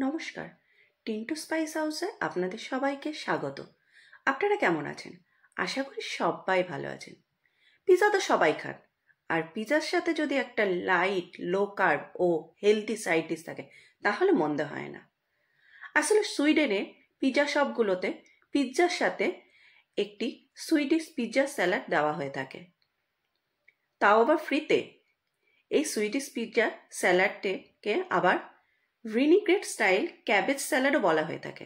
নমস্কার, টিন্টু স্পাইস হাউসে আপনাদের সবাইকে স্বাগত। আপনারা কেমন আছেন? আশা করি সবাই ভালো আছেন। পিৎজা তো সবাই খান, আর পিৎজার সাথে যদি একটা লাইট লো কার্ব ও হেলদি সাইড ডিশ থাকে তাহলে মন্দ হয় না। আসলে সুইডেনে পিৎজা শপগুলোতে পিৎজার সাথে একটি সুইডিশ পিৎজা স্যালাড দেওয়া হয়ে থাকে, তাও আবার ফ্রিতে। এই সুইডিশ পিৎজা স্যালাডটিকে আবার ভিনিগ্রেট স্টাইল ক্যাবেজ স্যালাডও বলা হয়ে থাকে।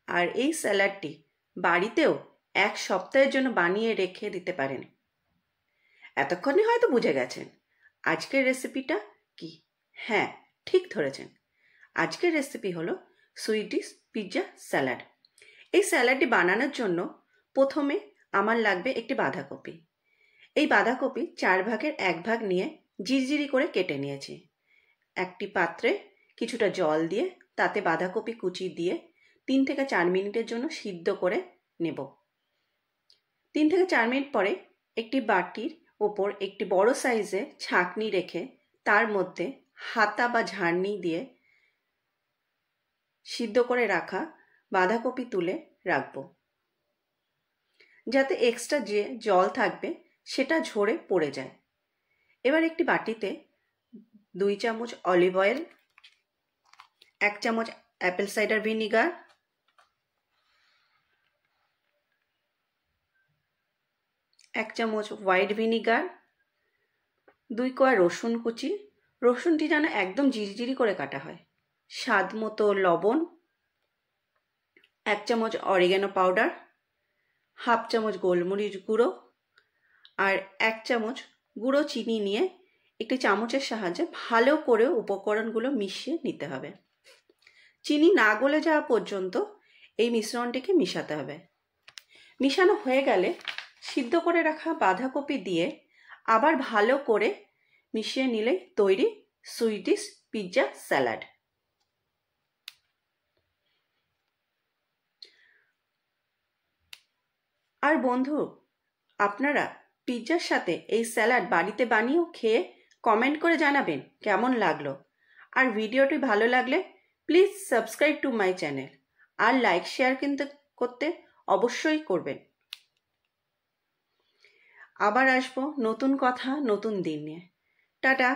আর এই স্যালাডটি বাড়িতেও এক সপ্তাহের জন্য বানিয়ে রেখে দিতে পারেন। এতক্ষণে হয়তো বুঝে গেছেন আজকের রেসিপিটা কি। হ্যাঁ, ঠিক ধরেছেন। আজকের রেসিপি হলো সুইডিশ পিৎজা স্যালাড। এই স্যালাডটি বানানোর জন্য প্রথমে আমার লাগবে একটি বাঁধাকপি। এই বাঁধাকপি 4 ভাগের 1 ভাগ নিয়ে জিরিজিরি করে কেটে নিয়েছি। একটি পাত্রে কিছুটা জল দিয়ে তাতে বাঁধাকপি কুচি দিয়ে 3 থেকে 4 মিনিটের জন্য সিদ্ধ করে নেব। 3 থেকে 4 মিনিট পরে একটি বাটির ওপর একটি বড় সাইজে ছাঁকনি রেখে তার মধ্যে হাতা বা ঝাড়নি দিয়ে সিদ্ধ করে রাখা বাঁধাকপি তুলে রাখব, যাতে এক্সট্রা যে জল থাকবে সেটা ঝরে পড়ে যায়। এবার একটি বাটিতে 2 চামচ অলিভ অয়েল, 1 চামচ অ্যাপেল সাইডার ভিনিগার, 1 চামচ হোয়াইট ভিনিগার, 2 কোয়া রসুন কুচি, রসুনটি যেন একদম জিরিজিরি করে কাটা হয়, স্বাদ মতো লবণ, 1 চামচ অরিগ্যানো পাউডার, হাফ চামচ গোলমরিচ গুঁড়ো আর 1 চামচ গুঁড়ো চিনি নিয়ে একটি চামচের সাহায্যে ভালো করে উপকরণগুলো মিশিয়ে নিতে হবে। চিনি না গলে যাওয়া পর্যন্ত এই মিশ্রণটিকে মিশাতে হবে। মিশানো হয়ে গেলে সিদ্ধ করে রাখা বাঁধাকপি দিয়ে আবার ভালো করে মিশিয়ে নিলে তৈরি সুইডিশ পিৎজা স্যালাড। আর বন্ধু, আপনারা পিৎজার সাথে এই স্যালাড বাড়িতে বানিয়েও খেয়ে কমেন্ট করে জানাবেন কেমন লাগলো। আর ভিডিওটি ভালো লাগলে please subscribe to my channel, আর লাইক শেয়ার কিন্তু করতে অবশ্যই করবেন। আবার আসবো নতুন কথা নতুন দিন নিয়ে। টাটা।